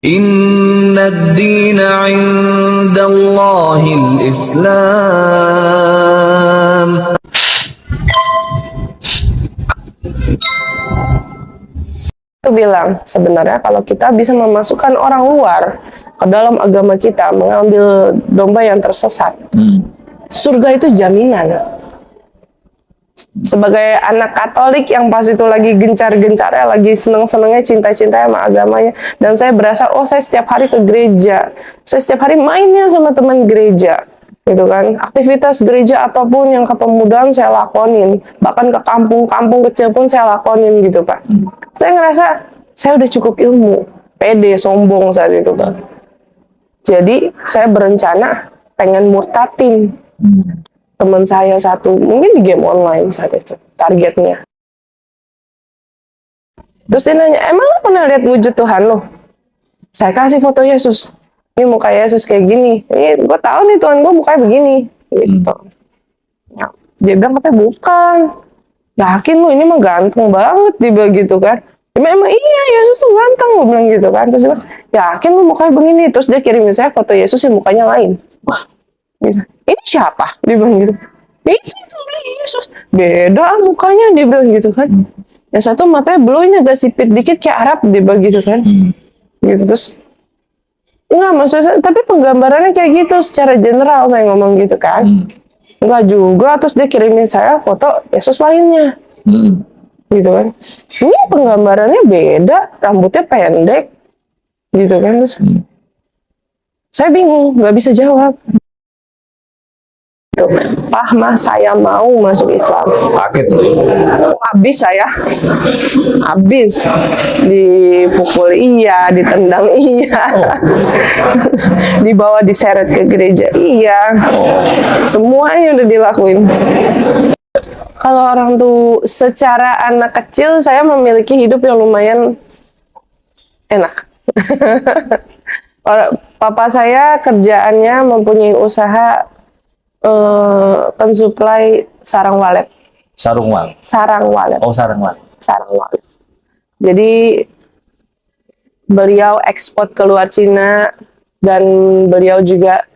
Inna ad-dina 'indallahil Islam. Itu bilang sebenarnya kalau kita bisa memasukkan orang luar ke dalam agama kita, mengambil domba yang tersesat, surga itu jaminan. Sebagai anak Katolik yang pas itu lagi gencar-gencarnya, lagi seneng-senengnya, cinta-cintanya sama agamanya, dan saya berasa, oh saya setiap hari ke gereja, saya setiap hari mainnya sama teman gereja, gitu kan, aktivitas gereja apapun yang kepemudaan saya lakonin, bahkan ke kampung-kampung kecil pun saya lakonin gitu Pak. Saya ngerasa saya udah cukup ilmu, pede, sombong saat itu Pak. Jadi saya berencana pengen murtatin teman saya satu, mungkin di game online saat itu targetnya. Terus dia nanya, emang lo pernah lihat wujud Tuhan lo? Saya kasih foto Yesus. Ini muka Yesus kayak gini. Ini gue tahu nih Tuhan gue mukanya begini. Gitu. Ya, dia bilang katanya bukan. Yakin lo ini mah ganteng banget, dia bilang gitu kan. Emang iya Yesus tuh ganteng, gue bilang gitu kan. Terus dia bilang, yakin lo mukanya begini. Terus dia kirimin saya foto Yesus yang mukanya lain. Gitu. Ini siapa? Dia bilang gitu. Itu Yesus. Beda mukanya, dia bilang gitu kan. Yang satu matanya blownya agak sipit dikit kayak Arab, dia bilang gitu kan. Gitu terus. Enggak, maksudnya, tapi penggambarannya kayak gitu secara general saya ngomong gitu kan. Enggak juga, terus dia kirimin saya foto Yesus lainnya. Gitu kan. Ini penggambarannya beda, rambutnya pendek. Gitu kan. Terus saya bingung, nggak bisa jawab. Pak, Mas, saya mau masuk Islam. Kaget Habis saya, habis dipukul iya, ditendang iya, dibawa diseret ke gereja iya, semuanya udah dilakuin. Kalau orang tuh secara anak kecil saya memiliki hidup yang lumayan enak. Papa saya kerjaannya mempunyai usaha pensuplai sarang walet. sarang walet. Oh, sarang walet. Sarang walet. Jadi beliau ekspor keluar Cina dan beliau juga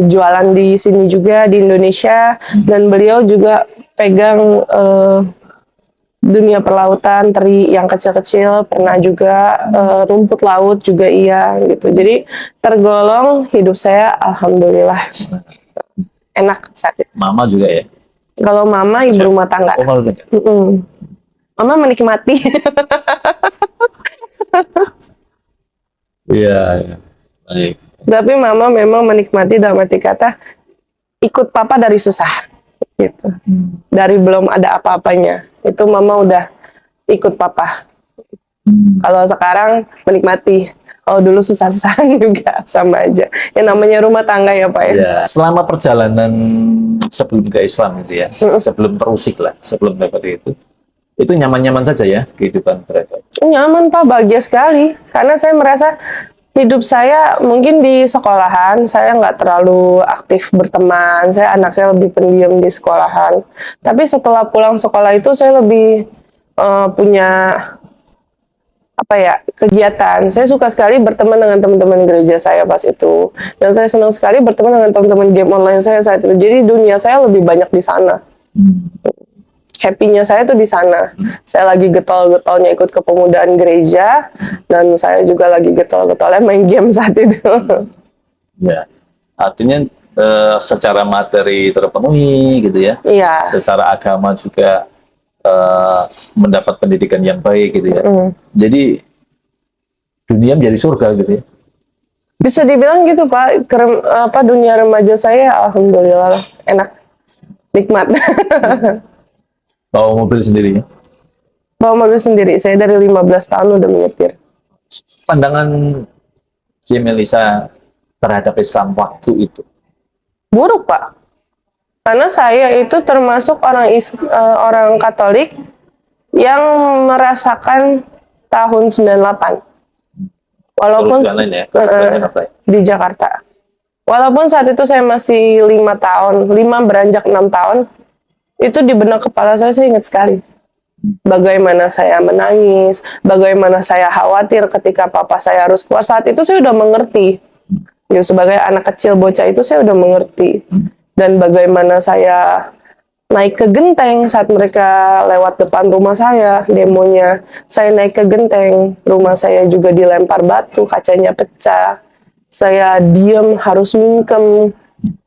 jualan di sini juga di Indonesia dan beliau juga pegang dunia perlautan, teri yang kecil-kecil pernah juga, rumput laut juga iya gitu. Jadi tergolong hidup saya alhamdulillah enak saat itu. Mama juga ya? Kalau mama ibu rumah tangga. Oh, kalau gitu. Mama menikmati. Iya, ya. Baik. Tapi mama memang menikmati dalam arti kata ikut papa dari susah gitu. Dari belum ada apa-apanya. Itu mama udah ikut papa. Kalau sekarang menikmati. Kalau dulu susah-susahan juga sama aja. Yang namanya rumah tangga ya Pak ya. Ya. Selama perjalanan sebelum ke Islam itu ya, sebelum terusik lah, sebelum dapat itu nyaman-nyaman saja ya kehidupan mereka. Nyaman Pak, bahagia sekali. Karena saya merasa hidup saya mungkin di sekolahan, saya nggak terlalu aktif berteman. Saya anaknya lebih pendiam di sekolahan. Tapi setelah pulang sekolah itu saya lebih punya apa ya, kegiatan. Saya suka sekali berteman dengan teman-teman gereja saya pas itu. Dan saya senang sekali berteman dengan teman-teman game online saya saat itu. Jadi dunia saya lebih banyak di sana. Happy-nya saya tuh di sana. Saya lagi getol-getolnya ikut kepemudaan gereja dan saya juga lagi getol-getolnya main game saat itu. Ya. Artinya secara materi terpenuhi gitu ya. Iya. Secara agama juga mendapat pendidikan yang baik gitu ya. Jadi dunia menjadi surga gitu ya. Bisa dibilang gitu Pak. Dunia remaja saya alhamdulillah enak, nikmat. Bawa mobil sendiri ya? Bawa mobil sendiri. Saya dari 15 tahun udah menyetir. Pandangan Ci Melisa terhadap Islam waktu itu? Buruk Pak. Karena saya itu termasuk orang Katolik yang merasakan tahun 98. Walaupun ya, di Jakarta. Walaupun saat itu saya masih 5 tahun, 5 beranjak 6 tahun, itu di benak kepala saya ingat sekali. bagaimana saya menangis, bagaimana saya khawatir ketika papa saya harus keluar. Saat itu saya udah mengerti. Ya, sebagai anak kecil bocah itu saya udah mengerti. Dan bagaimana saya naik ke genteng saat mereka lewat depan rumah saya, demonya. Saya naik ke genteng, rumah saya juga dilempar batu, kacanya pecah. Saya diam, harus mingkem.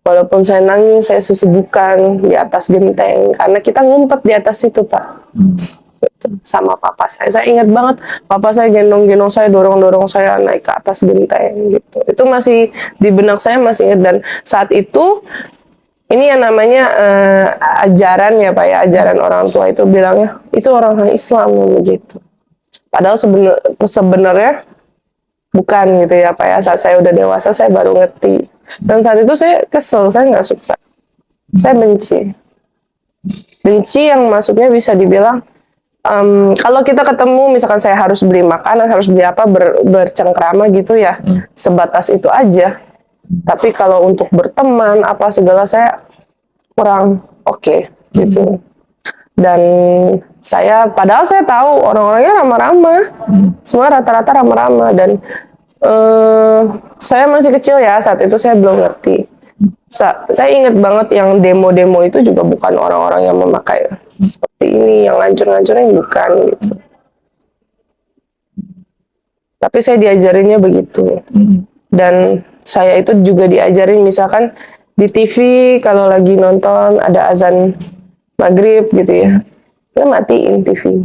Walaupun saya nangis, saya sesegukan di atas genteng. Karena kita ngumpet di atas itu, Pak. Gitu. Sama papa saya. Saya ingat banget, papa saya gendong-gendong saya, dorong-dorong saya naik ke atas genteng. Gitu. Itu masih, di benak saya masih ingat. Dan saat itu, ini yang namanya ajaran ya Pak ya, ajaran orang tua itu bilangnya itu orang Islam begitu. Padahal sebenarnya bukan gitu ya Pak ya. Saat saya udah dewasa saya baru ngerti. Dan saat itu saya kesel, saya nggak suka, saya benci. Benci yang maksudnya bisa dibilang kalau kita ketemu misalkan saya harus beli makanan, harus beli apa, bercengkrama gitu ya, sebatas itu aja. Tapi kalau untuk berteman apa segala saya kurang oke, gitu. Dan saya padahal saya tahu orang-orangnya ramah-ramah, semua rata-rata ramah-ramah. Dan saya masih kecil ya, saat itu saya belum ngerti. Saya ingat banget yang demo-demo itu juga bukan orang-orang yang memakai seperti ini, yang ngancur-ngancurin bukan gitu. Tapi saya diajarinnya begitu. Dan saya itu juga diajarin misalkan di TV kalau lagi nonton ada azan maghrib gitu ya, ya matiin TV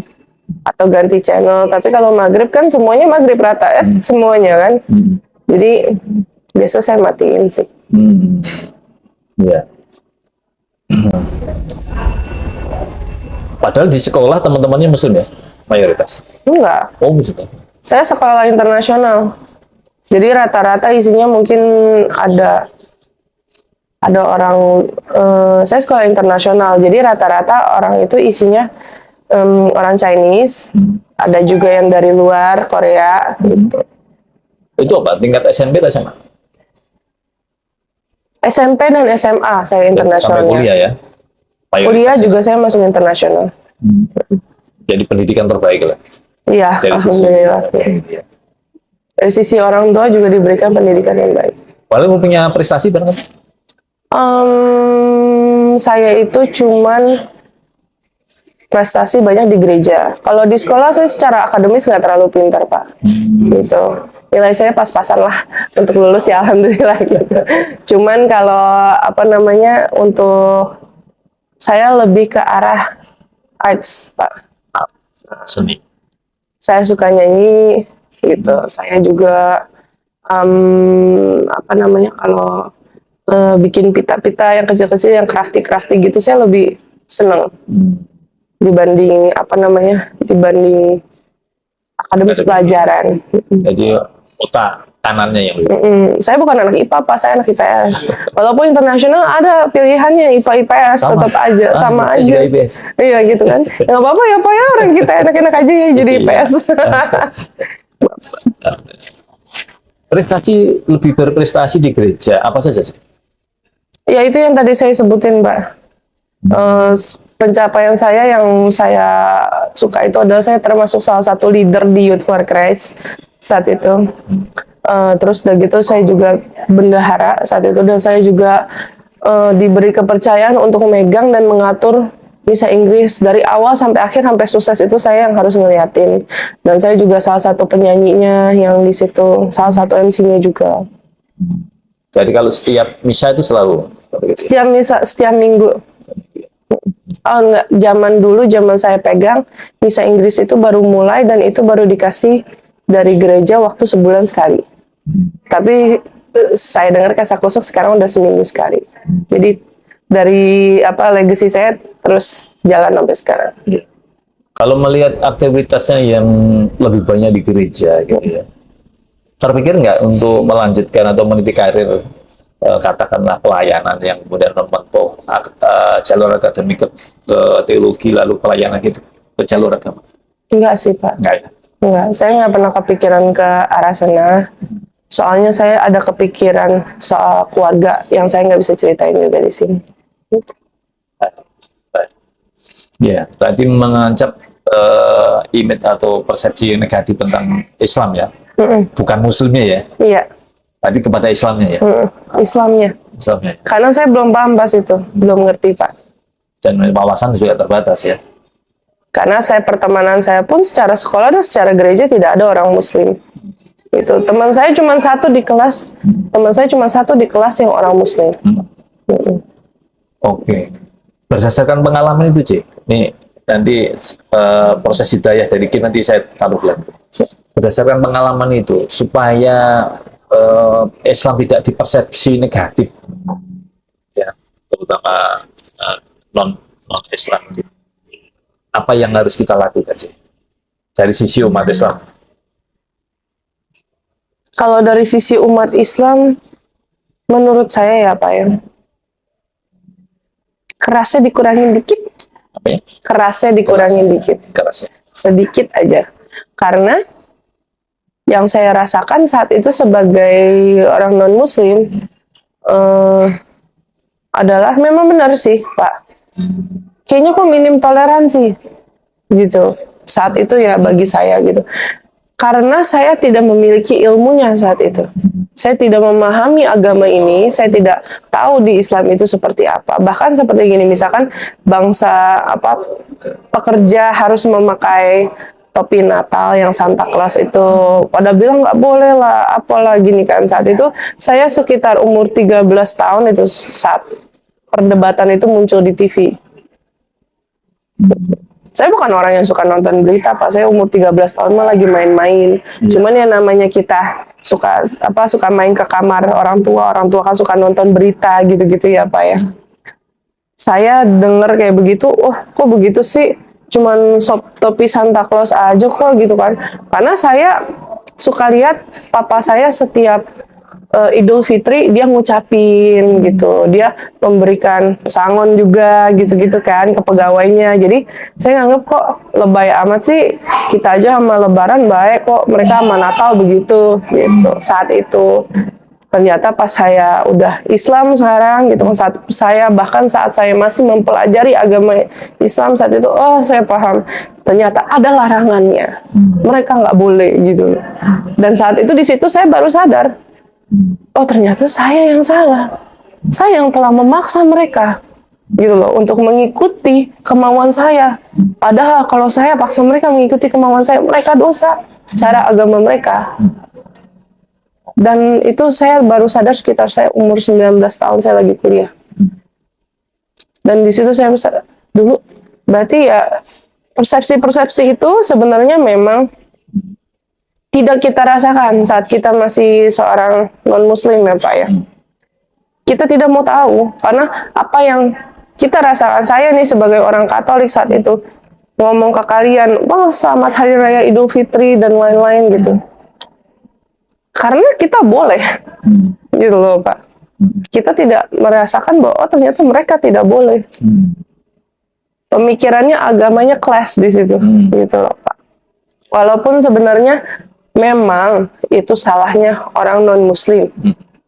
atau ganti channel. Tapi kalau maghrib kan semuanya maghrib rata ya, semuanya kan. Jadi biasa saya matiin sih. Ya. Padahal di sekolah teman-temannya Muslim ya, mayoritas. Enggak, Oh, Muslim. saya sekolah internasional. Jadi rata-rata isinya mungkin ada orang, saya sekolah internasional, jadi rata-rata orang itu isinya orang Chinese, ada juga yang dari luar Korea gitu. Itu apa? Tingkat SMP atau SMA? SMP dan SMA saya Sampai internasionalnya. kuliah ya? Kuliah juga saya masuk internasional. Jadi pendidikan terbaik lah. Iya, Dari sisi, alhamdulillah. ya. Dari sisi orang tua juga diberikan pendidikan yang baik. Paling punya prestasi banget. Saya itu cuman prestasi banyak di gereja. Kalau di sekolah saya secara akademis nggak terlalu pintar Pak. Gitu. Nilai saya pas-pasan lah untuk lulus ya alhamdulillah gitu. Cuman kalau apa namanya untuk saya lebih ke arah arts Pak. Seni. Saya suka nyanyi gitu. Saya juga apa namanya kalau bikin pita-pita yang kecil-kecil, yang crafty-crafty gitu, saya lebih senang dibanding apa namanya, dibanding akademis pelajaran. Jadi otak kanannya yang Saya bukan anak IPA, Pak, saya anak IPS. Walaupun internasional ada pilihannya IPA IPS, tetap aja sama saya aja. juga IPS. Iya gitu kan. Ya nggak apa-apa ya Pak ya, orang kita enak-enak aja ya jadi IPS. Prestasi, lebih berprestasi di gereja apa saja sih? Ya itu yang tadi saya sebutin Mbak. Pencapaian saya yang saya suka itu adalah saya termasuk salah satu leader di Youth for Christ saat itu. Terus udah gitu saya juga bendahara saat itu, dan saya juga diberi kepercayaan untuk megang dan mengatur misa Inggris dari awal sampai akhir, sampai sukses itu saya yang harus ngeliatin. Dan saya juga salah satu penyanyinya yang di situ, salah satu MC-nya juga. Jadi kalau setiap misa itu selalu Setiap misa, setiap minggu. Oh enggak, zaman saya pegang misa Inggris itu baru mulai, dan itu baru dikasih dari gereja waktu sebulan sekali. Tapi saya dengar Kasakusuk sekarang udah seminggu sekali. Jadi dari apa legacy saya terus jalan sampai sekarang. kalau melihat aktivitasnya yang lebih banyak di gereja gitu ya, terpikir nggak untuk melanjutkan atau meniti karir katakanlah pelayanan yang kemudian menempuh jalur akademik ke teologi lalu pelayanan gitu ke jalur agama? Enggak sih Pak. Enggak ya? Enggak, saya nggak pernah kepikiran ke arah sana. Soalnya saya ada kepikiran soal keluarga yang saya nggak bisa ceritain juga di sini. Ya, tadi mengancap image atau persepsi yang negatif tentang Islam ya, bukan Muslimnya ya. Iya. Tadi kepada Islamnya ya. Islamnya. Islamnya. Karena saya belum paham pas itu, belum ngerti Pak. Dan wawasan juga terbatas ya. Karena pertemanan saya pun secara sekolah dan secara gereja tidak ada orang Muslim. Itu teman saya cuma satu di kelas, yang orang Muslim. Oke. Berdasarkan pengalaman itu, Cik. Nih nanti proses hidayah dari kita nanti saya taruh lagi. Berdasarkan pengalaman itu supaya Islam tidak dipersepsi negatif, ya, terutama non Islam. Apa yang harus kita lakukan sih dari sisi umat Islam? Kalau dari sisi umat Islam, menurut saya ya Pak ya, kerasnya dikurangin dikit. Apa ya? Kerasnya dikurangin dikit. Kerasnya. Sedikit aja. Karena yang saya rasakan saat itu sebagai orang non-Muslim adalah memang benar sih Pak. Kayaknya kok minim toleransi gitu. Saat itu ya bagi saya gitu. Karena saya tidak memiliki ilmunya saat itu. Saya tidak memahami agama ini, saya tidak tahu di Islam itu seperti apa. Bahkan seperti gini, misalkan bangsa pekerja harus memakai topi Natal yang Santa Claus itu, pada bilang nggak boleh lah, apalah gini kan. Saat itu saya sekitar umur 13 tahun itu saat perdebatan itu muncul di TV. Saya bukan orang yang suka nonton berita, Pak. Saya umur 13 tahun mah lagi main-main. Cuman ya namanya kita suka main ke kamar orang tua kan suka nonton berita gitu-gitu ya, Pak ya. Saya dengar kayak begitu, oh kok begitu sih? Cuman topi Santa Claus aja kok gitu kan. Karena saya suka lihat papa saya setiap Idul Fitri dia ngucapin gitu, dia memberikan pesangon juga gitu-gitu kan ke pegawainya. Jadi saya nganggep kok lebay amat sih, kita aja sama Lebaran baik kok, mereka sama Natal begitu gitu. Saat itu ternyata pas saya udah Islam sekarang gitu, saat saya masih mempelajari agama Islam saat itu, oh saya paham ternyata ada larangannya, mereka nggak boleh gitu. Dan saat itu di situ saya baru sadar, oh ternyata saya yang salah, saya yang telah memaksa mereka gitu loh untuk mengikuti kemauan saya. Padahal kalau saya paksa mereka mengikuti kemauan saya, mereka dosa secara agama mereka. Dan itu saya baru sadar sekitar saya umur 19 tahun, saya lagi kuliah. Dan di situ saya bisa dulu, berarti ya persepsi-persepsi itu sebenarnya memang tidak kita rasakan saat kita masih seorang non-Muslim ya Pak ya. Kita tidak mau tahu, karena apa yang kita rasakan, saya nih sebagai orang Katolik saat itu, ngomong ke kalian, wah selamat Hari Raya Idul Fitri dan lain-lain gitu. Karena kita boleh, gitu loh Pak. Kita tidak merasakan bahwa oh, ternyata mereka tidak boleh. Pemikirannya agamanya clash di situ, gitu loh Pak. Walaupun sebenarnya memang itu salahnya orang non Muslim.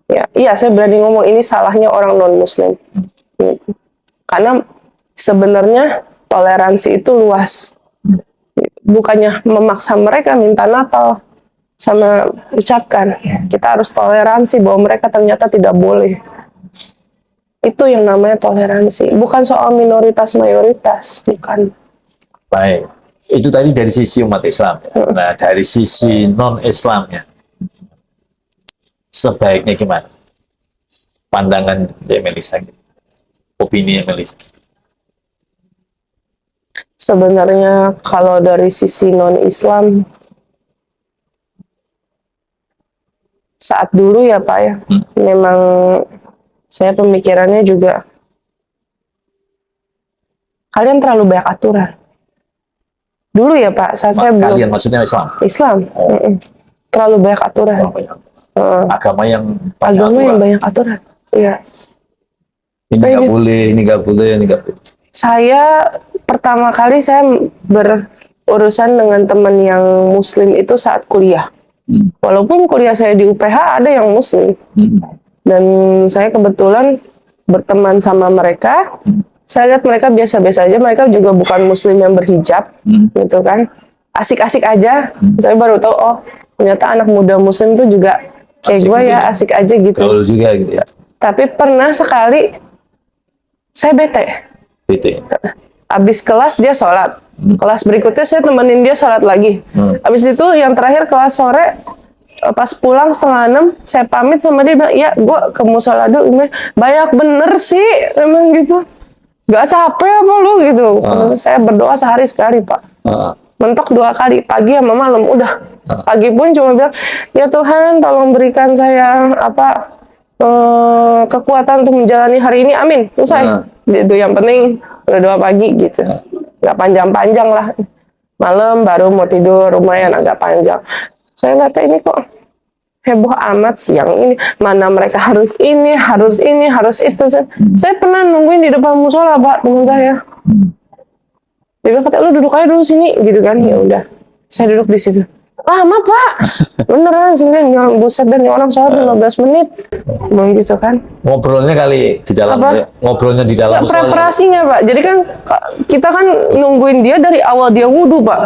Ya, iya saya berani ngomong ini salahnya orang non Muslim. Karena sebenarnya toleransi itu luas. Bukannya memaksa mereka minta Natal sama ucapkan, kita harus toleransi bahwa mereka ternyata tidak boleh. Itu yang namanya toleransi, bukan soal minoritas mayoritas, bukan. Baik, itu tadi dari sisi umat Islam. Nah, dari sisi non-Islamnya, sebaiknya gimana? Pandangan Melisa, opini Melisa. Sebenarnya kalau dari sisi non-Islam, saat dulu ya Pak ya, memang saya pemikirannya juga kalian terlalu banyak aturan. Dulu ya Pak, saat saya belum. Kalian maksudnya Islam? Islam, terlalu banyak aturan. Agama yang banyak aturan. Iya. Ini nggak boleh, ini nggak boleh, ini nggak boleh. Saya pertama kali saya berurusan dengan teman yang Muslim itu saat kuliah. Walaupun kuliah saya di UPH ada yang Muslim, dan saya kebetulan berteman sama mereka Saya lihat mereka biasa-biasa aja, mereka juga bukan muslim yang berhijab, gitu kan. Asik-asik aja. Saya baru tahu, oh ternyata anak muda muslim tuh juga kayak Asik gue gitu ya, ya. asik aja gitu. Gaul juga gitu ya. Tapi pernah sekali saya bete. Gitu. Abis kelas dia sholat. Kelas berikutnya saya temenin dia sholat lagi. Abis itu yang terakhir kelas sore, pas pulang 5:30 saya pamit sama dia, bilang, ya gue ke musola dulu. Banyak bener sih emang gitu. Gak capek apa lu gitu. Saya berdoa sehari sekali Pak. Mentok 2 kali, pagi sama malam udah. Pagi pun cuma bilang, ya Tuhan tolong berikan saya kekuatan untuk menjalani hari ini, amin, selesai. Itu yang penting udah doa pagi gitu. Nggak panjang-panjang lah. Malam baru mau tidur, lumayan agak panjang. Saya nggak tahu ini kok heboh amat siang ini. Mana mereka harus ini, harus itu. Saya pernah nungguin di depan musola Pak, teman saya. Dia bilang, kata lu duduk aja dulu sini gitu kan. Ya udah, saya duduk di situ. Lama Pak, beneran sebenarnya yang buset, dan orang sholat 15 menit, memang gitu kan. Ngobrolnya kali di dalam, ngobrolnya di dalam. Nggak, preparasinya Pak. Jadi kan kita kan nungguin dia dari awal dia wudhu Pak.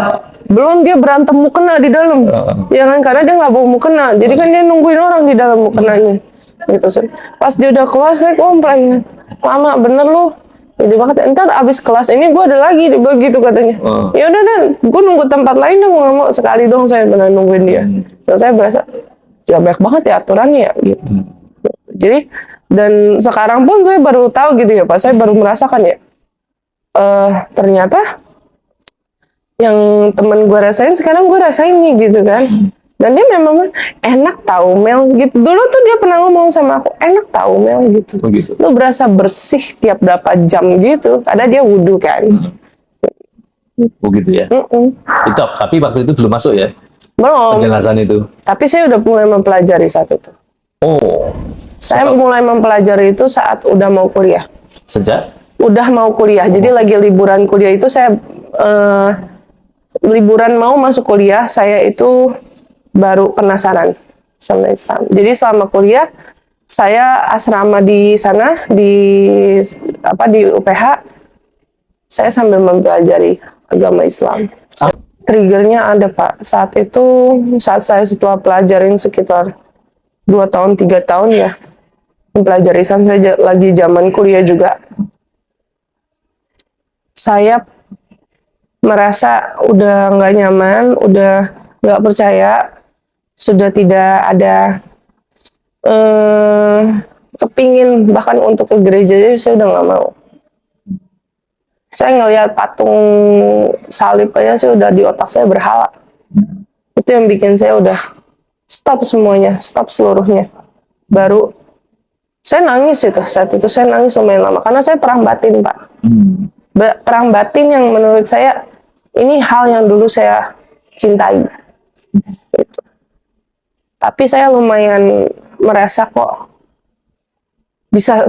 Belum dia berantem mukena di dalam, ya kan, karena dia nggak bawa mukena. Jadi kan dia nungguin orang di dalam mukenanya, gitu sih. Pas dia udah keluar saya komplain, lama bener lu. Jadi banget, ntar abis kelas ini gue ada lagi begitu katanya. Ya udah dan gue nunggu tempat lain dong, nggak mau, sekali dong saya benar nungguin dia. Dan saya berasa ya banyak banget ya aturannya ya, gitu. Jadi dan sekarang pun saya baru tahu gitu ya Pak, saya baru merasakan ya, ternyata yang temen gue rasain sekarang gue rasain nih gitu kan. Dan dia memang enak tahu Mel gitu. Dulu tuh dia pernah ngomong sama aku, enak tahu Mel gitu. Begitu. Lu berasa bersih tiap berapa jam gitu. Karena dia wudhu kan. Begitu ya. Itu, tapi waktu itu belum masuk ya Belum. penjelasan itu. Tapi saya udah mulai mempelajari saat itu. Oh. Saya mulai mempelajari itu saat udah mau kuliah. Sejak? Udah mau kuliah. Jadi lagi liburan kuliah itu saya liburan mau masuk kuliah, saya itu baru penasaran sama Islam. Jadi selama kuliah saya asrama di sana di UPH, saya sambil mempelajari agama Islam. Triggernya ada Pak. Saat saya setelah pelajarin sekitar 2 tahun 3 tahun ya mempelajari Islam, saya lagi zaman kuliah juga. Saya merasa udah nggak nyaman, udah nggak percaya, sudah tidak ada kepingin bahkan untuk ke gereja, jadi saya udah nggak mau. Saya ngelihat patung salib aja sih udah di otak saya berhala. Itu yang bikin saya udah stop semuanya, stop seluruhnya. Baru saya nangis itu, saat itu saya nangis lumayan lama karena saya perang batin Pak. Perang batin yang menurut saya ini hal yang dulu saya cintai. Gitu. Tapi saya lumayan merasa kok bisa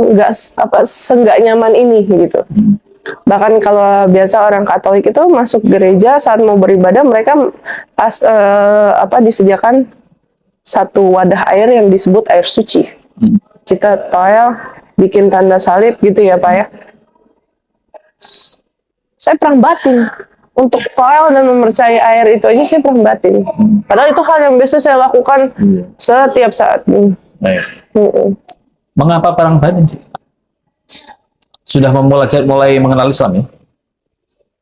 nggak nyaman ini gitu. Bahkan kalau biasa orang Katolik itu masuk gereja saat mau beribadah, mereka disediakan satu wadah air yang disebut air suci. Kita toel, bikin tanda salib gitu ya Pak ya. Saya perang batin. Untuk toel dan mempercayai air itu aja saya perang batin. Padahal itu hal yang biasa saya lakukan setiap saat. Mengapa perang batin sih? Sudah mulai mengenal Islam ya?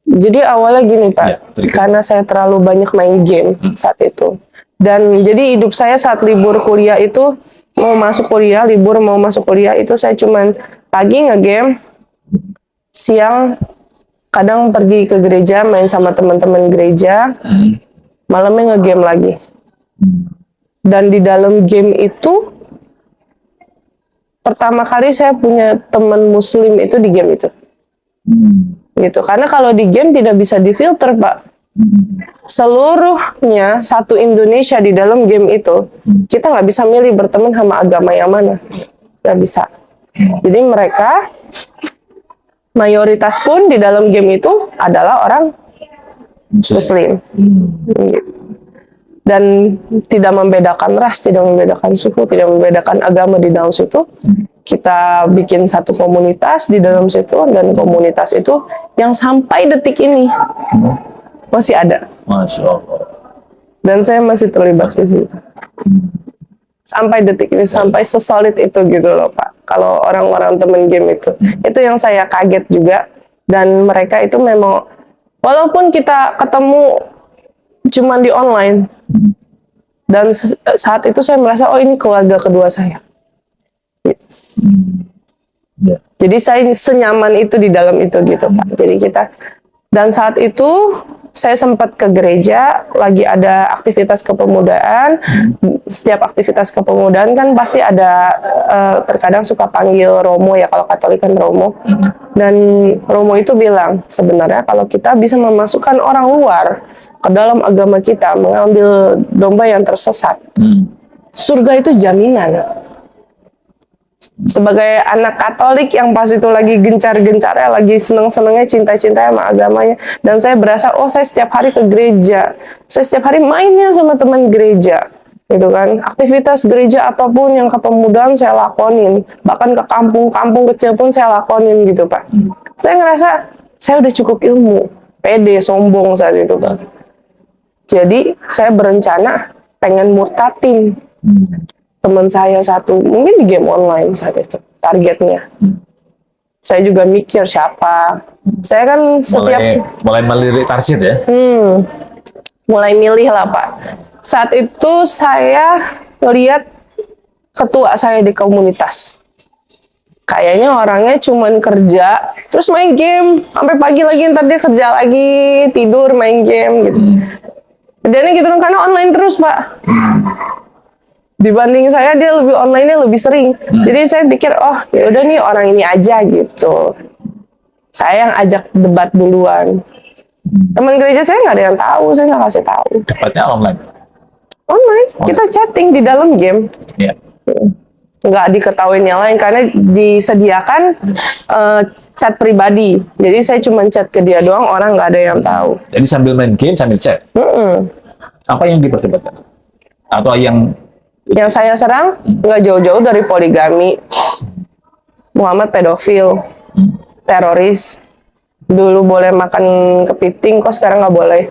Jadi awalnya gini Pak, Ya, karena saya terlalu banyak main game saat itu. Dan jadi hidup saya saat libur kuliah itu, mau masuk kuliah, libur mau masuk kuliah itu saya cuman pagi nge-game, siang kadang pergi ke gereja, main sama teman-teman gereja, malamnya nge-game lagi. Dan di dalam game itu, pertama kali saya punya teman muslim itu di game itu. Gitu. Karena kalau di game tidak bisa difilter Pak. Seluruhnya satu Indonesia di dalam game itu, kita nggak bisa milih berteman sama agama yang mana. Nggak bisa. Jadi mereka mayoritas pun di dalam game itu adalah orang Muslim. Dan tidak membedakan ras, tidak membedakan suku, tidak membedakan agama di dalam situ. kita bikin satu komunitas di dalam situ, dan komunitas itu yang sampai detik ini masih ada, Masya Allah. dan saya masih terlibat di situ sampai detik ini, sampai sesolid itu gitu loh Pak. Kalau orang-orang temen game itu yang saya kaget juga. Dan mereka itu memang, walaupun kita ketemu cuman di online, dan saat itu saya merasa, oh ini keluarga kedua saya. Ya. Jadi saya senyaman itu di dalam itu gitu Pak. Jadi kita, dan saat itu saya sempat ke gereja, lagi ada aktivitas kepemudaan. Setiap aktivitas kepemudaan kan pasti ada, terkadang suka panggil Romo ya, kalau Katolik kan Romo. Dan Romo itu bilang, sebenarnya kalau kita bisa memasukkan orang luar ke dalam agama kita, mengambil domba yang tersesat, surga itu jaminan. Sebagai anak Katolik yang pas itu lagi gencar-gencarnya, lagi seneng-senengnya, cinta-cintanya sama agamanya, dan saya berasa, oh saya setiap hari ke gereja, saya setiap hari mainnya sama teman gereja, gitu kan. Aktivitas gereja apapun yang kepemudaan saya lakonin, bahkan ke kampung-kampung kecil pun saya lakonin gitu Pak. Saya ngerasa saya udah cukup ilmu, pede, sombong saat itu Pak. Jadi saya berencana pengen murtatin teman saya satu, mungkin di game online saat itu targetnya. Saya juga mikir siapa. Saya kan setiap mulai melirik target ya. mulai milih lah Pak. Saat itu saya ngelihat ketua saya di komunitas, kayaknya orangnya cuman kerja terus main game sampai pagi lagi, ntar dia kerja lagi, tidur, main game gitu. Kerjanya gitu karena online terus Pak. Dibanding saya, dia lebih online-nya lebih sering. Jadi saya pikir, oh ya udah nih orang ini aja gitu. Saya yang ajak debat duluan. Teman gereja saya nggak ada yang tahu, saya nggak kasih tahu. Debatnya online. Online, kita chatting di dalam game. Ya. Nggak diketahuin yang lain karena disediakan chat pribadi. Jadi saya cuma chat ke dia doang, orang nggak ada yang tahu. Jadi sambil main game, sambil chat. Apa yang diperdebatkan? Atau yang saya serang nggak jauh-jauh dari poligami, Muhammad pedofil, teroris. Dulu boleh makan kepiting, kok sekarang nggak boleh.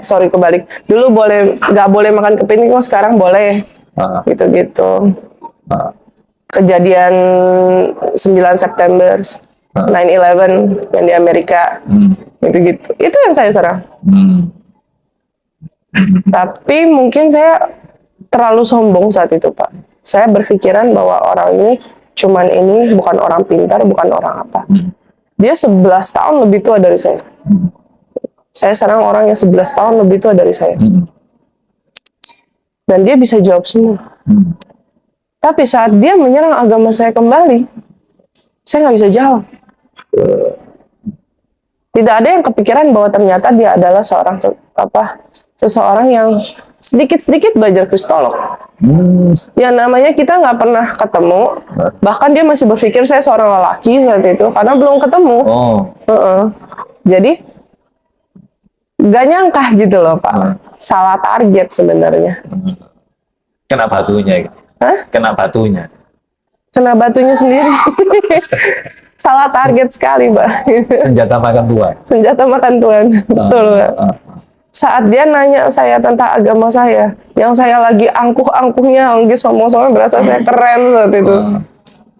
Sorry kebalik. Dulu nggak boleh makan kepiting, kok sekarang boleh. Gitu-gitu. Kejadian 9 September, 9/11 yang di Amerika, gitu-gitu. Itu yang saya serang. Tapi mungkin saya terlalu sombong saat itu Pak. Saya berpikiran bahwa orang ini bukan orang pintar, bukan orang apa. Dia 11 tahun lebih tua dari saya. Saya serang orang yang 11 tahun lebih tua dari saya. Dan dia bisa jawab semua. Tapi saat dia menyerang agama saya kembali, saya nggak bisa jawab. Tidak ada yang kepikiran bahwa ternyata dia adalah seseorang yang sedikit-sedikit belajar kristolog. Yang namanya kita nggak pernah ketemu, bahkan dia masih berpikir saya seorang lelaki saat itu karena belum ketemu. Jadi nggak nyangka gitu loh Pak, salah target sebenarnya. kena batunya? Kena batunya. Kena batunya sendiri. Salah target sekali Pak. Senjata makan Tuhan. Senjata makan Tuhan, betul Pak. Saat dia nanya saya tentang agama saya, yang saya lagi angkuh-angkuhnya, lagi sombong-sombong, berasa saya keren saat itu.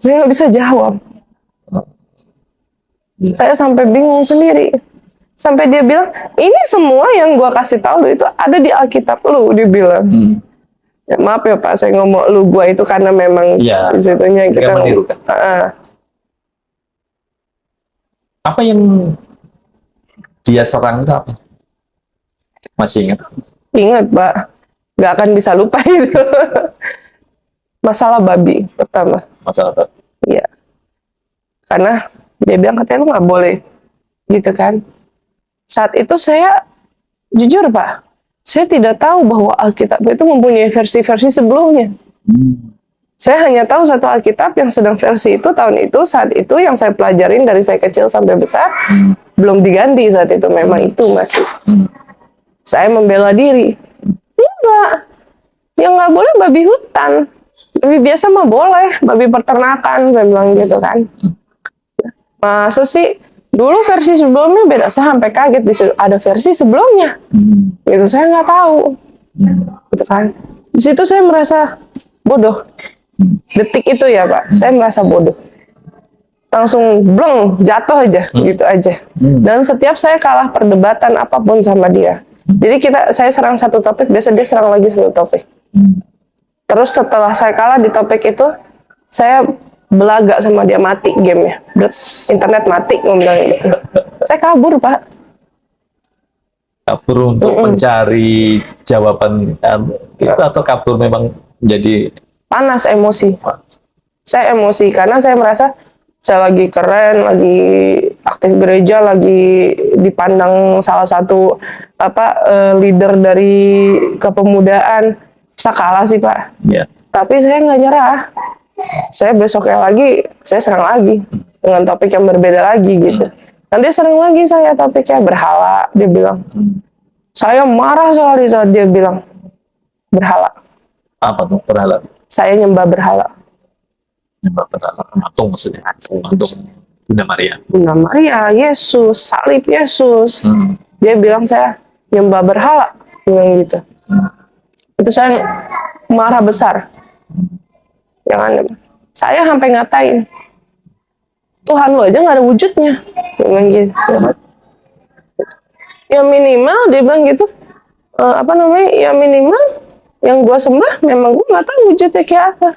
Saya nggak bisa jawab. Saya sampai bingung sendiri. Sampai dia bilang, ini semua yang gua kasih tahu lu itu ada di Alkitab lu, dia bilang. Ya, maaf ya Pak, saya ngomong lu gua itu karena memang di situnya kita menirukan. Apa yang dia serang itu apa? Masih ingat? Ingat Pak, nggak akan bisa lupa itu. Masalah babi pertama. Masalah babi. Iya. Karena dia bilang katanya lu nggak boleh, gitu kan. Saat itu saya jujur Pak, saya tidak tahu bahwa Alkitab itu mempunyai versi-versi sebelumnya. Saya hanya tahu satu Alkitab yang sedang versi itu tahun itu, saat itu yang saya pelajarin dari saya kecil sampai besar, belum diganti saat itu, memang itu masih. Saya membela diri. Enggak. Yang nggak boleh babi hutan. Babi biasa mah boleh, babi peternakan, saya bilang gitu kan. Masa sih, dulu versi sebelumnya beda, saya sampai kaget ada versi sebelumnya. Gitu, saya nggak tahu. Gitu kan. Di situ saya merasa bodoh. Detik itu ya Pak, saya merasa bodoh. Langsung bleng, jatuh aja, gitu aja. Dan setiap saya kalah perdebatan apapun sama dia. Jadi saya serang satu topik, biasa dia serang lagi satu topik. Terus setelah saya kalah di topik itu, saya belaga sama dia, mati gamenya. Internet mati, ngomong gitu. Saya kabur Pak. Kabur untuk mencari jawaban itu, atau kabur memang jadi Panas emosi. Saya emosi karena saya merasa saya lagi keren, lagi aktif gereja, lagi dipandang salah satu leader dari kepemudaan. Bisa kalah sih Pak. ya. Tapi saya nggak nyerah. Saya besoknya lagi, saya serang lagi dengan topik yang berbeda lagi gitu. Nanti serang lagi saya topiknya berhala. Dia bilang, saya marah sekali saat dia bilang berhala. Apa tuh berhala? Saya nyembah berhala. Nyembah berhala. Patung maksudnya. Patung. Bunda Maria. Bunda Maria, Yesus, salib Yesus. Dia bilang saya nyembah berhala, bilang gitu. Itu saya marah besar. Jangan, saya sampai ngatain, Tuhan lo aja nggak ada wujudnya, dia bilang gitu. Ya minimal dia bilang gitu, ya minimal yang gua sembah memang gua nggak tahu wujudnya kayak apa.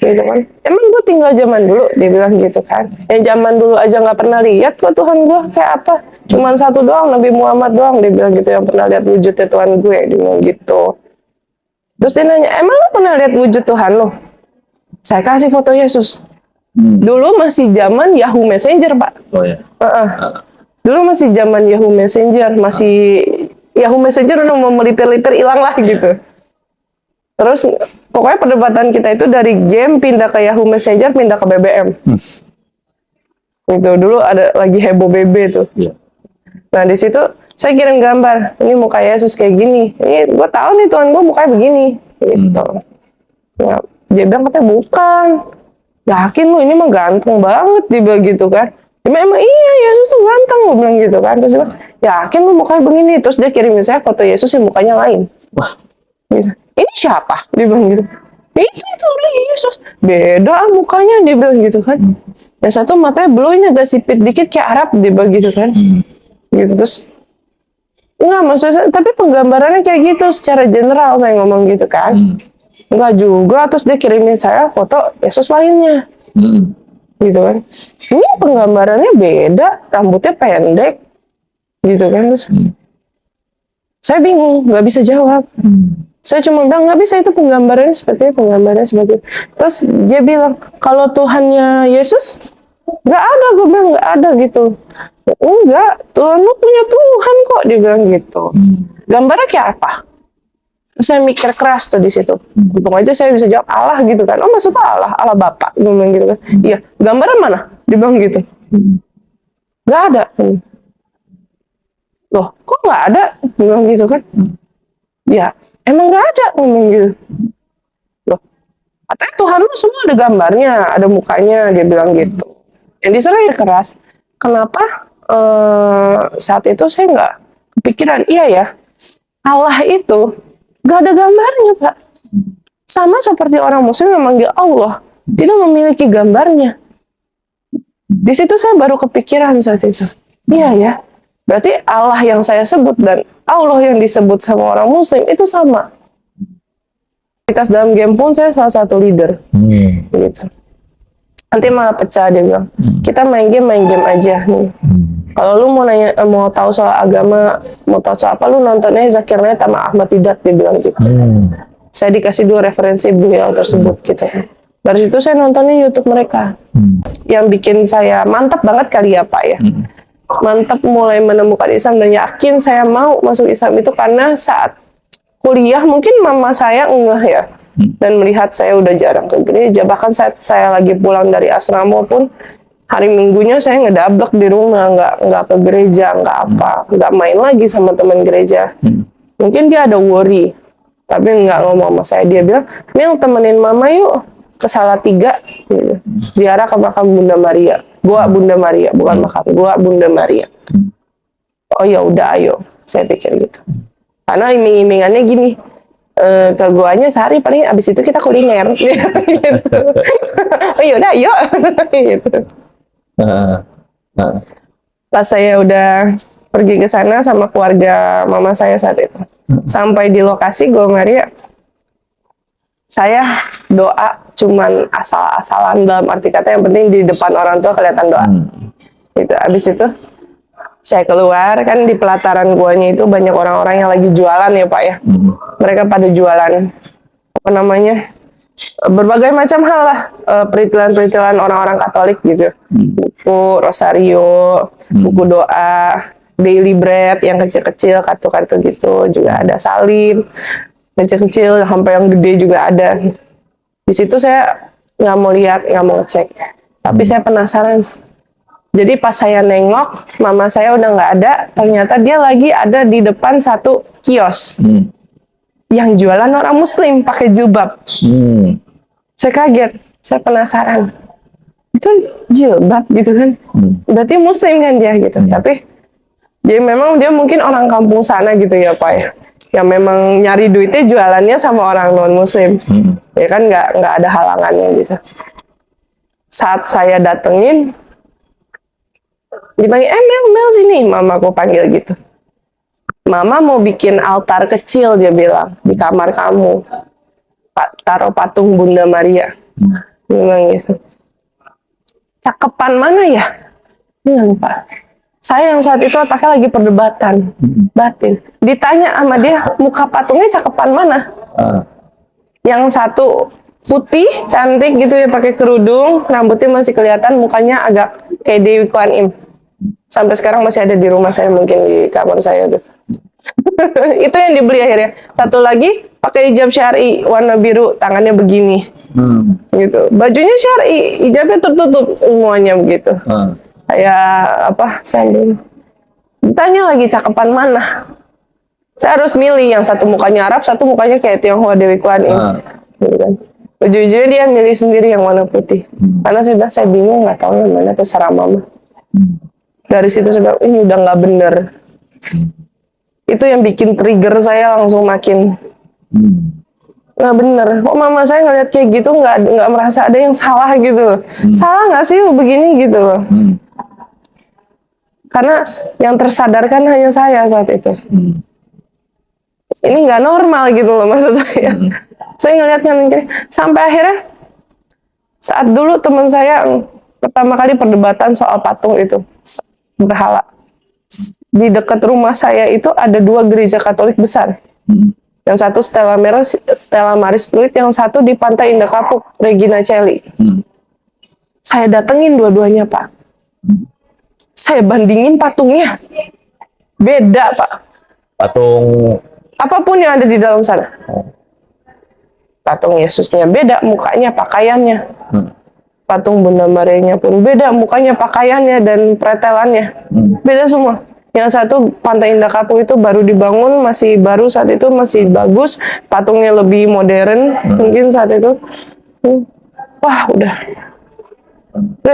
Gitu kan, emang gue tinggal zaman dulu, dia bilang gitu kan. Yang zaman dulu aja nggak pernah lihat kok Tuhan gue kayak apa, cuman satu doang, Nabi Muhammad doang, dia bilang gitu, yang pernah lihat wujudnya Tuhan gue, dia bilang gitu. Terus dia nanya, emang lo pernah lihat wujud Tuhan lo? Saya kasih foto Yesus. Dulu masih zaman Yahoo Messenger Pak. Oh ya. Dulu masih zaman Yahoo Messenger, masih Yahoo Messenger udah mau melipir-lipir, hilang lah gitu. Terus pokoknya perdebatan kita itu dari game pindah ke Yahoo Messenger, pindah ke BBM. Gitu, dulu ada lagi heboh BB tuh. Yeah. Nah di situ saya kirim gambar, ini muka Yesus kayak gini. Ini gue tahu nih Tuhan gue mukanya begini. Gitu. Ya, dia bilang katanya bukan. Yakin lu ini mah ganteng banget, dia bilang gitu kan. Emang iya Yesus tuh ganteng, gue bilang gitu kan. Terus dia bilang, yakin lu mukanya begini. Terus dia kirimin saya foto Yesus yang mukanya lain. Gitu. Ini siapa? Dia bilang gitu. Itu orang Yesus. Beda mukanya, dia bilang gitu kan. Yang satu matanya blownya agak sipit dikit kayak Arab, dia bilang gitu kan. Gitu terus. Enggak, maksudnya, tapi penggambarannya kayak gitu secara general saya ngomong gitu kan. Enggak juga, terus dia kirimin saya foto Yesus lainnya. Gitu kan. Ini penggambarannya beda, rambutnya pendek. Gitu kan. Terus saya bingung, nggak bisa jawab. Saya cuma bilang, nggak bisa, itu penggambarannya seperti itu, penggambarannya seperti itu. Terus dia bilang, kalau Tuhannya Yesus, nggak ada, gue bilang nggak ada gitu. Enggak, Tuhan lu punya Tuhan kok, dia bilang gitu. Gambarnya kayak apa? Saya mikir keras tuh di situ. Untung aja saya bisa jawab Allah gitu kan. Oh maksudnya Allah Bapak, dia bilang gitu kan. Iya, gambarnya mana? Dia bilang gitu. Nggak ada. Loh, kok nggak ada? Dia bilang gitu kan. Ya, emang nggak ada, ngomong gitu. Loh, katanya Tuhan lu semua ada gambarnya, ada mukanya, dia bilang gitu. Yang diserahir keras. Kenapa saat itu saya nggak kepikiran, iya ya, Allah itu nggak ada gambarnya Pak. Sama seperti orang Muslim memanggil Allah, tidak memiliki gambarnya. Di situ saya baru kepikiran saat itu. Iya ya, berarti Allah yang saya sebut dan Allah yang disebut sama orang Muslim itu sama. Dalam game pun saya salah satu leader. Gitu. Nanti malah pecah, dia bilang. Kita main game aja nih. Kalau lu mau tahu soal agama, mau tahu soal apa, lu nontonnya Zakir Naik sama Ahmad Didat, dia bilang gitu. Saya dikasih 2 referensi beliau tersebut gitu. Dari situ saya nontonin YouTube mereka. Yang bikin saya mantap banget kali ya Pak ya. Mantap mulai menemukan Islam dan yakin saya mau masuk Islam itu karena saat kuliah mungkin mama saya ngeh ya. Dan melihat saya udah jarang ke gereja. Bahkan saat saya lagi pulang dari asrama pun hari Minggunya saya ngedablek di rumah, nggak ke gereja, nggak main lagi sama teman gereja. Mungkin dia ada worry, Tapi nggak ngomong sama saya. Dia bilang, Mil temenin mama yuk ke Salatiga, gitu. Ziarah ke makam Bunda Maria. Gua Bunda Maria, bukan makam. Gua Bunda Maria. Oh ya udah ayo, saya pikir gitu. Karena iming-imingannya gini, ke guanya sehari paling abis itu kita kuliner. Gitu. Oh ya udah ayo. Gitu. Pas saya udah pergi ke sana sama keluarga mama saya saat itu. Sampai di lokasi Gua Maria, saya doa cuman asal-asalan, dalam arti kata yang penting di depan orang tua kelihatan doa. Gitu. Abis itu saya keluar, kan di pelataran guanya itu banyak orang-orang yang lagi jualan ya Pak ya. Mereka pada jualan apa namanya, berbagai macam hal lah, peritilan-peritilan orang-orang Katolik gitu. Buku rosario, buku doa, daily bread yang kecil-kecil, kartu-kartu gitu, juga ada salib kecil-kecil sampai yang gede juga ada. Di situ saya nggak mau lihat, nggak mau cek, tapi saya penasaran. Jadi pas saya nengok, mama saya udah nggak ada, ternyata dia lagi ada di depan satu kios yang jualan orang Muslim pakai jilbab. Saya kaget, saya penasaran. Itu jilbab gitu kan? Berarti Muslim kan dia gitu. Tapi jadi memang dia mungkin orang kampung sana gitu ya Pak ya. Yang memang nyari duitnya jualannya sama orang non Muslim. Ya kan nggak ada halangannya gitu. Saat saya datengin, dipanggil, Mel sini, mamaku panggil gitu. Mama mau bikin altar kecil, dia bilang, di kamar kamu. Taruh patung Bunda Maria. Bilang gitu. Cakepan mana ya? Bilang, Pak. Saya yang saat itu otaknya lagi perdebatan. Batin. Ditanya sama dia, muka patungnya cakepan mana? Yang satu putih, cantik gitu ya, pakai kerudung, rambutnya masih kelihatan, mukanya agak kayak Dewi Kwan Im. Sampai sekarang masih ada di rumah saya, mungkin di kamar saya tuh. Itu yang dibeli akhirnya. Satu lagi pakai hijab syar'i warna biru, tangannya begini. Gitu. Bajunya syar'i, hijabnya tertutup semuanya begitu. Kayak apa? Sanding. Ditanya lagi cakepan mana? Saya harus milih, yang satu mukanya Arab, satu mukanya kayak Tionghoa Dewi Kwan Im. Gitu kan. Baju-bajunya dia milih sendiri yang warna putih. Karena saya bilang, saya bingung, nggak tahu yang mana, terserah mama. Dari situ saya bilang, ini udah nggak bener. Itu yang bikin trigger saya langsung makin nggak bener. Kok mama saya ngeliat kayak gitu nggak merasa ada yang salah gitu. Salah nggak sih begini gitu loh. Karena yang tersadarkan hanya saya saat itu. Ini nggak normal gitu loh maksud saya. Saya ngeliat kan sampai akhirnya saat dulu teman saya pertama kali perdebatan soal patung itu berhala. Di dekat rumah saya itu ada 2 gereja Katolik besar. Yang satu Stella Maris Pluit, yang satu di Pantai Indah Kapuk, Regina Coeli. Saya datengin dua-duanya Pak. Saya bandingin patungnya. Beda Pak. Patung Apapun yang ada di dalam sana. Patung Yesusnya beda, mukanya, pakaiannya. Patung Bunda Marianya pun beda, mukanya, pakaiannya, dan pretelannya. Beda semua. Yang satu Pantai Indah Kapuk itu baru dibangun, masih baru saat itu, masih bagus. Patungnya lebih modern, mungkin saat itu. Wah, udah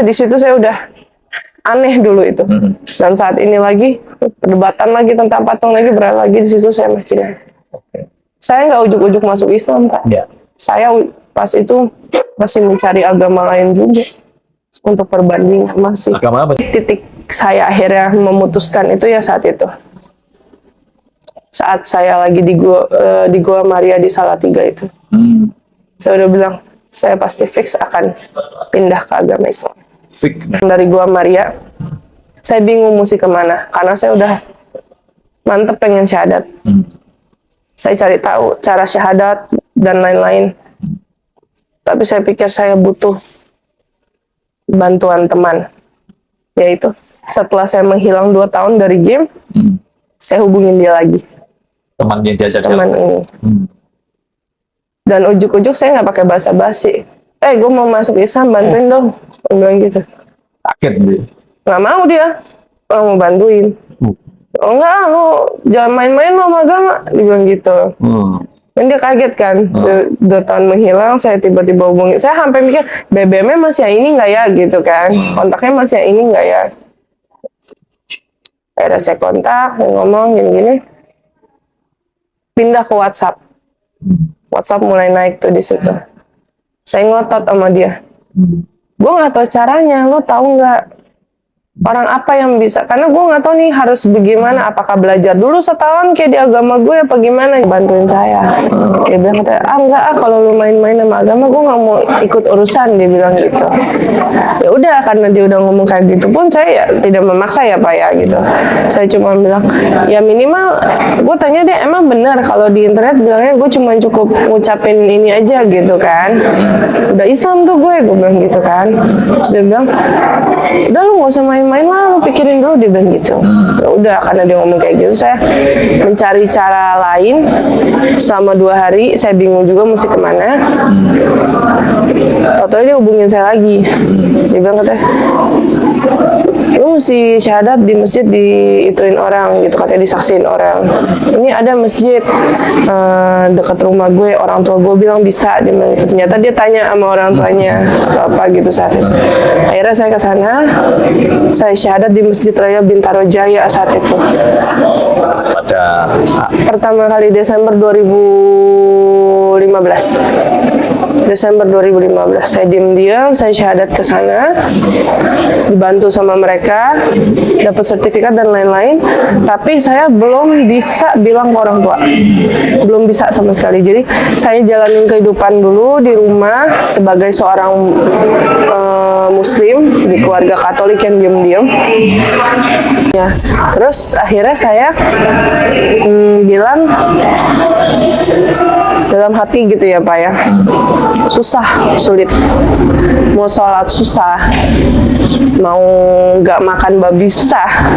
di situ saya udah aneh dulu itu. Dan saat ini lagi, perdebatan lagi tentang patung lagi, berat lagi, di situ saya makin aneh. Saya nggak ujuk-ujuk masuk Islam, Pak. Saya pas itu masih mencari agama lain juga untuk perbandingan masih. agama apa? Titik saya akhirnya memutuskan itu ya saat itu. Saat saya lagi di Gua Maria di Salatiga itu. Saya udah bilang, saya pasti fix akan pindah ke agama Islam. Fik. Dari Gua Maria, saya bingung mesti kemana. Karena saya udah mantep pengen syahadat. Saya cari tahu cara syahadat dan lain-lain. Tapi saya pikir saya butuh bantuan teman. Yaitu setelah saya menghilang 2 tahun dari game, saya hubungin dia lagi. Teman yang diajak Teman ini. Dan ujuk-ujuk saya nggak pakai basa-basi. Gue mau masuk Islam, bantuin dong. Dia bilang gitu. Kaget dia. Nggak mau dia. Nggak mau bantuin. Oh enggak, lu jangan main-main lo sama agama. Dia bilang gitu. Dan dia kaget kan, 2 tahun menghilang, saya tiba-tiba hubungi. Saya sampai mikir, BBM-nya masih yang ini nggak ya gitu kan, kontaknya masih yang ini nggak ya. Akhirnya saya kontak, ngomong gini-gini, pindah ke WhatsApp. WhatsApp mulai naik tuh di situ. Saya ngotot sama dia. Gue nggak tahu caranya, lo tahu nggak? Orang apa yang bisa, karena gue nggak tahu nih harus bagaimana, apakah belajar dulu setahun kayak di agama gue apa gimana, bantuin saya. Dia bilang katanya, enggak kalau lu main-main sama agama gue nggak mau ikut urusan, dia bilang gitu. Ya udah, karena dia udah ngomong kayak gitu pun saya ya tidak memaksa ya Pak ya gitu. Saya cuma bilang ya minimal gue tanya dia emang benar kalau di internet bilangnya gue cuma cukup ngucapin ini aja gitu kan, udah Islam tuh gue bilang gitu kan. Terus dia bilang udah lu nggak usah main-main lah, lu pikirin dulu, dia bilang gitu. Ya udah, karena dia ngomong kayak gitu saya mencari cara lain selama 2 hari. Saya bingung juga mesti kemana. Tau-tau dia hubungin saya lagi, dia bilang katanya lu mesti syahadat di masjid, diituin orang gitu, katanya disaksiin orang. Ini ada masjid dekat rumah gue, orang tua gue bilang bisa, dia bilang gitu. Ternyata dia tanya sama orang tuanya atau apa gitu saat itu. Akhirnya saya ke sana, saya syahadat di Masjid Raya Bintaro Jaya saat itu. Pada Pertama kali Desember 2015. Desember 2015 saya diam-diam, saya syahadat ke sana, dibantu sama mereka, dapat sertifikat dan lain-lain. Tapi saya belum bisa bilang ke orang tua, belum bisa sama sekali. Jadi saya jalanin kehidupan dulu di rumah sebagai seorang Muslim di keluarga Katolik yang diam-diam. Ya, terus akhirnya saya bilang dalam hati gitu ya Pak ya, susah, sulit, mau sholat susah, mau nggak makan babi susah,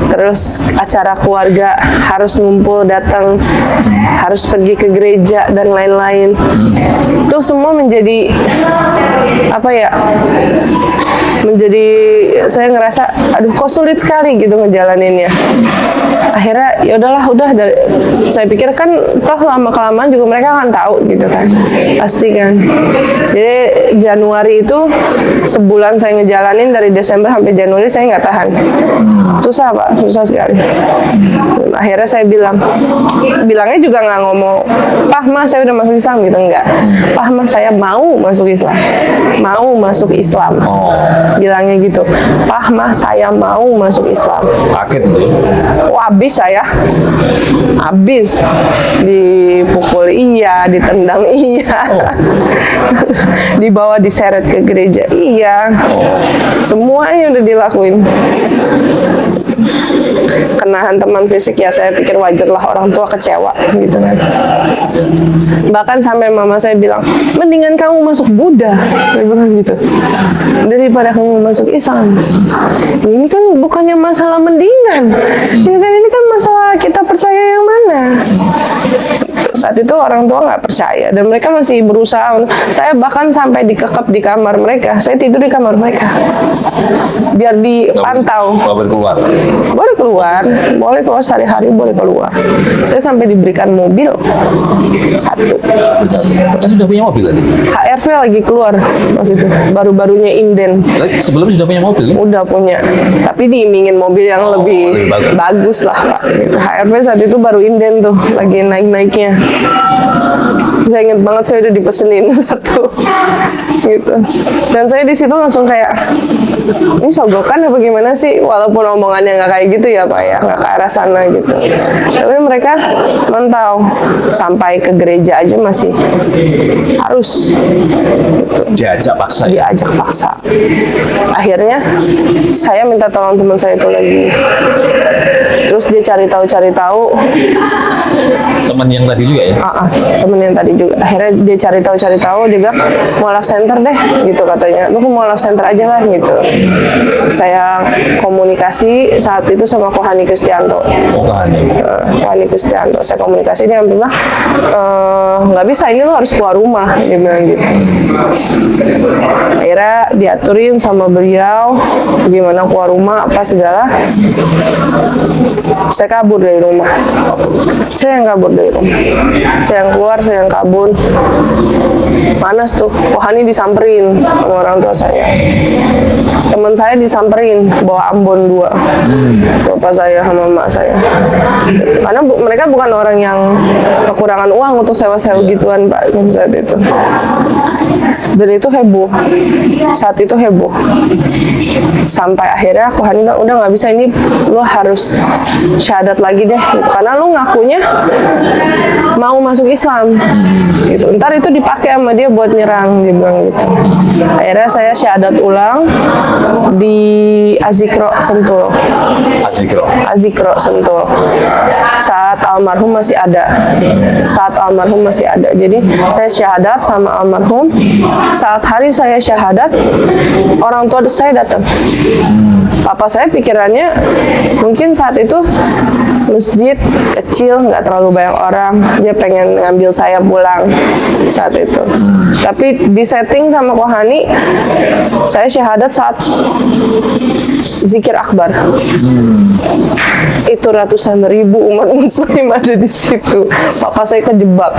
terus acara keluarga harus ngumpul datang, harus pergi ke gereja dan lain-lain. Itu semua menjadi apa ya, menjadi saya ngerasa aduh kok sulit sekali gitu ngejalaninnya. Akhirnya ya udahlah, saya pikir kan toh lama kelamaan juga mereka akan tahu gitu kan, pasti kan. Jadi Januari itu sebulan saya ngejalanin, dari Desember sampai Januari saya nggak tahan, susah Pak, susah sekali. Akhirnya saya bilangnya juga nggak ngomong Pak Mas saya udah masuk Islam gitu, enggak. Pak Mas saya mau masuk Islam, mau masuk Islam. Bilangnya gitu, Pak Mas saya mau masuk Islam. kaget nih. Oh, habis saya, habis dipukul iya, ditendang iya, dibawa diseret ke gereja iya, semuanya udah dilakuin. Kena hantaman fisik ya saya pikir wajar lah, orang tua kecewa gitu kan. Bahkan sampai mama saya bilang, mendingan kamu masuk Buddha, dia bilang gitu, daripada kamu masuk Islam. Ini kan bukannya masalah mendingan, ya kan, ini kan masalah kita percaya yang mana. Saat itu orang tua nggak percaya dan mereka masih berusaha. Saya bahkan sampai dikekep di kamar mereka, saya tidur di kamar mereka biar dipantau. Nggak boleh keluar. Boleh keluar sehari-hari, boleh keluar. Saya sampai diberikan mobil 1. Kan sudah punya mobil tadi? HRV lagi keluar pas itu, baru-barunya inden. Sebelumnya sudah punya mobil ya? Udah punya, tapi diimingin mobil yang lebih lebih bagus lah Pak. HRV saat itu baru inden tuh, lagi naik-naiknya. Saya ingat banget saya udah dipesenin 1 gitu. Dan saya di situ langsung kayak, ini sogokan apa gimana sih? Walaupun omongannya nggak kayak gitu ya Pak ya, nggak ke arah sana gitu. Tapi mereka mantau sampai ke gereja aja masih harus gitu. Diajak paksa ya? Diajak paksa. Akhirnya saya minta tolong teman saya itu lagi. Terus dia cari tahu. Teman yang tadi juga ya? Temen yang tadi juga. Akhirnya dia cari tahu, dia bilang mau love center deh, gitu katanya. Lu mau love center aja lah, gitu. Saya komunikasi saat itu sama Kohani Kristianto. Kohani Kristianto, saya komunikasi, dia bilang nggak bisa, ini lu harus keluar rumah, dia bilang gitu. Akhirnya diaturin sama beliau gimana keluar rumah apa segala. Saya kabur dari rumah. Saya yang kabur dari rumah. Saya yang keluar, saya yang kabur. Panas tuh. Kohani disamperin sama orang tua saya. Teman saya disamperin bawa Ambon 2. Bapak saya sama mama saya. Karena mereka bukan orang yang kekurangan uang untuk sewa-sewa gituan, Pak, saat itu. Dan itu heboh. Saat itu heboh. Sampai akhirnya Kohani bilang, udah nggak bisa, ini lo harus syahadat lagi deh, gitu. Karena lo ngakunya mau masuk Islam, gitu. Ntar itu dipakai sama dia buat nyerang, dia bilang gitu. Akhirnya saya syahadat ulang di Azikro Sentul. Azikro Sentul. Saat almarhum masih ada. Jadi saya syahadat sama almarhum. Saat hari saya syahadat, orang tua saya datang. Papa saya pikirannya mungkin saat itu masjid kecil, nggak terlalu banyak orang, dia pengen ngambil saya pulang saat itu. Tapi di setting sama Kohani, saya syahadat saat zikir akbar. Itu ratusan ribu umat muslim ada di situ. Papa saya kejebak.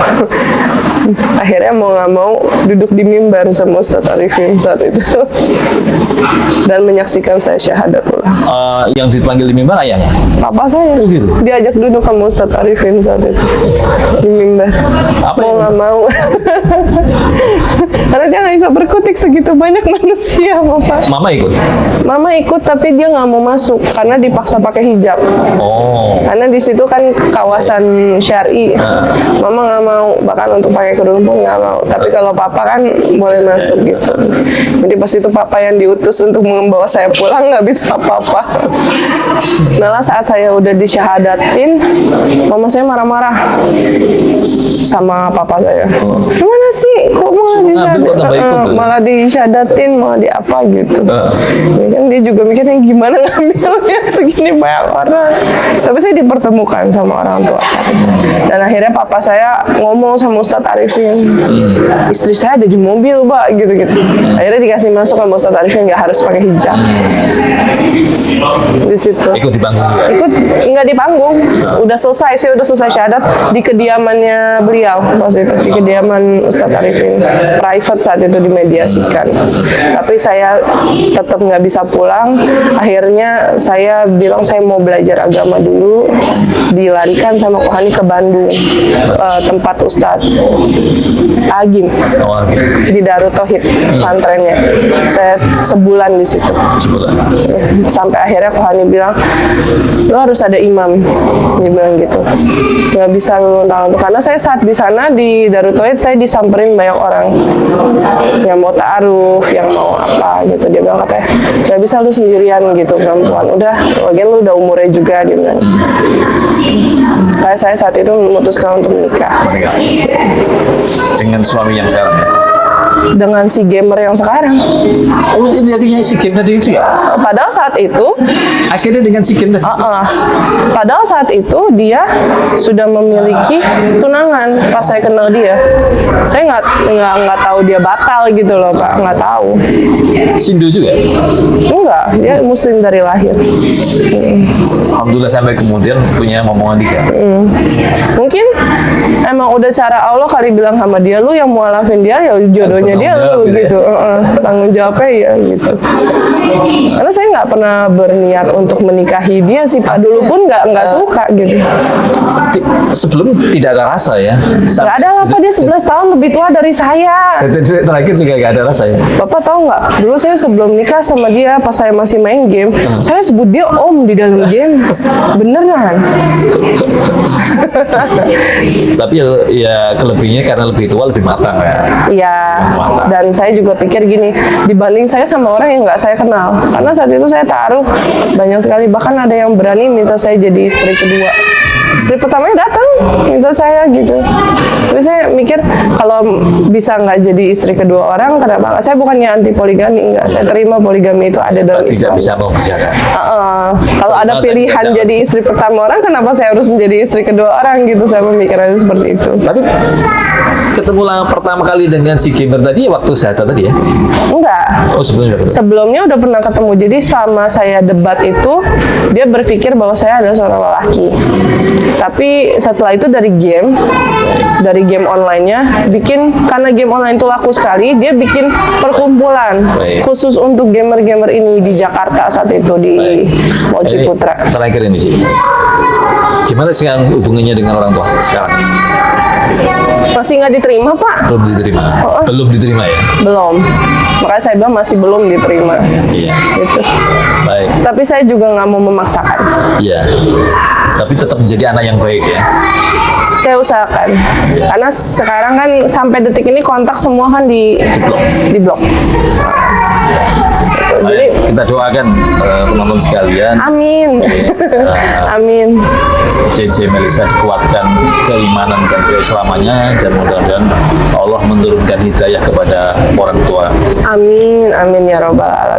Akhirnya mau nggak mau duduk di mimbar sama Ustadz Arifin saat itu dan menyaksikan saya syahadat ulang. Yang dipanggil di mimbar ayahnya? Papa saya. Oh, gitu? Diajak duduk sama Ustadz Arifin saat itu di mimbar. Mau nggak mau. Karena dia nggak bisa berkutik segitu banyak manusia, Bapak. Mama ikut? Mama ikut, tapi dia nggak mau masuk karena dipaksa pakai hijab. Oh. Karena di situ kan kawasan syar'i. Mama nggak mau, bahkan untuk pakai kerudung pun nggak mau. Tapi kalau Papa kan boleh masuk gitu. Jadi pas itu Papa yang diutus untuk membawa saya pulang, nggak bisa apa-apa. Malah saat saya udah disyahadatin, mama saya marah-marah sama papa saya. Gimana sih? Kok malah disyahadatin, malah di apa gitu. Ya kan dia juga mikirnya gimana ngambilnya segini banyak orang. Tapi saya dipertemukan sama orang tua. Dan akhirnya papa saya ngomong sama Ustadz Arifin, istri saya ada di mobil, Pak, gitu-gitu. Akhirnya dikasih masuk sama Ustadz Arifin, nggak harus pakai hijab. Di situ. Ikut di panggung juga? Ikut, nggak di panggung. Udah selesai, saya udah selesai syahadat di kediamannya beliau pas itu, di kediaman Ustadz Arifin. Private saat itu dimediasikan. Tapi saya tetap nggak bisa pulang. Akhirnya saya bilang saya mau belajar agama dulu. Dilarikan sama Kohani ke Bandung, tempat Ustadz Agim di Darut Tauhid pesantrennya. Saya sebulan di situ. Sampai akhirnya Kohani bilang, lo harus ada imam, dia bilang gitu. Nggak bisa ngundang, karena saya saat di sana di Darut Tauhid saya disamperin banyak orang yang mau ta'aruf, yang mau apa gitu. Dia bilang katanya nggak bisa lu sendirian gitu perempuan. Udah, bagian lu udah umurnya juga, dia bilang. Kayak saya saat itu memutuskan untuk menikah dengan suami yang sekarang. dengan si gamer yang sekarang. Oh, ini jadinya si game tadi itu ya? Padahal saat itu Akhirnya dengan si game tadi? Padahal saat itu dia sudah memiliki tunangan pas saya kenal dia. Saya nggak tahu dia batal gitu loh, Pak, nggak tahu. Hindu juga? Enggak, dia Muslim dari lahir. Alhamdulillah sampai kemudian punya momongan tiga. Mungkin emang udah cara Allah kali bilang sama dia, lu yang mualafin dia ya jodohnya dia lu gitu. Tanggung jawabnya ya gitu. Karena saya nggak pernah berniat untuk menikahi dia sih, Pak. Dulu pun nggak suka gitu. Sebelum tidak ada rasa ya? Nggak ada apa, dia 11 tahun lebih tua dari saya. Terakhir juga nggak ada rasa ya? Bapak tahu nggak? Dulu saya sebelum nikah sama dia, pas saya masih main game, saya sebut dia Om di dalam game. Beneran. Tapi ya kelebihnya karena lebih tua, lebih matang ya? Iya. Dan saya juga pikir gini, dibanding saya sama orang yang nggak saya kenal. Karena saat itu saya taruh banyak sekali, bahkan ada yang berani minta saya jadi istri kedua. istri pertamanya datang minta saya gitu. Tapi saya mikir kalau bisa nggak jadi istri kedua orang, kenapa nggak? Saya bukannya anti poligami, nggak. Saya terima poligami itu ada dalam Tidak Islam. bisa mempersiapkan. Kalau ada pilihan jadi istri pertama orang, kenapa saya harus menjadi istri kedua orang gitu? Saya memikirkan seperti itu. Tapi ketemu pertama kali dengan si gamer tadi waktu Zahta tadi ya? Enggak. Oh sebelumnya udah ketemu. Sebelumnya udah pernah ketemu. Jadi selama saya debat itu, dia berpikir bahwa saya adalah seorang lelaki. Tapi setelah itu dari game online-nya, karena game online itu laku sekali, dia bikin perkumpulan Baik. khusus untuk gamer-gamer ini di Jakarta saat itu di Mall Ini Ciputra. terakhir ini sih. Gimana sih yang hubungannya dengan orang tua sekarang? Masih nggak diterima, Pak? Belum diterima. Belum diterima ya? Belum. Makanya saya bilang masih belum diterima. Iya. Gitu. Baik. Tapi saya juga nggak mau memaksakan. Iya. Tapi tetap menjadi anak yang baik ya. Saya usahakan. Karena sekarang kan sampai detik ini kontak semua kan di blok. Gitu. Jadi Baik, kita doakan penonton sekalian. amin. Amin. JJ Melisa dikuatkan keimanan dan keislamannya, dan mudah-mudahan Allah menurunkan hidayah kepada orang tua. Amin. Amin ya robbal alamin.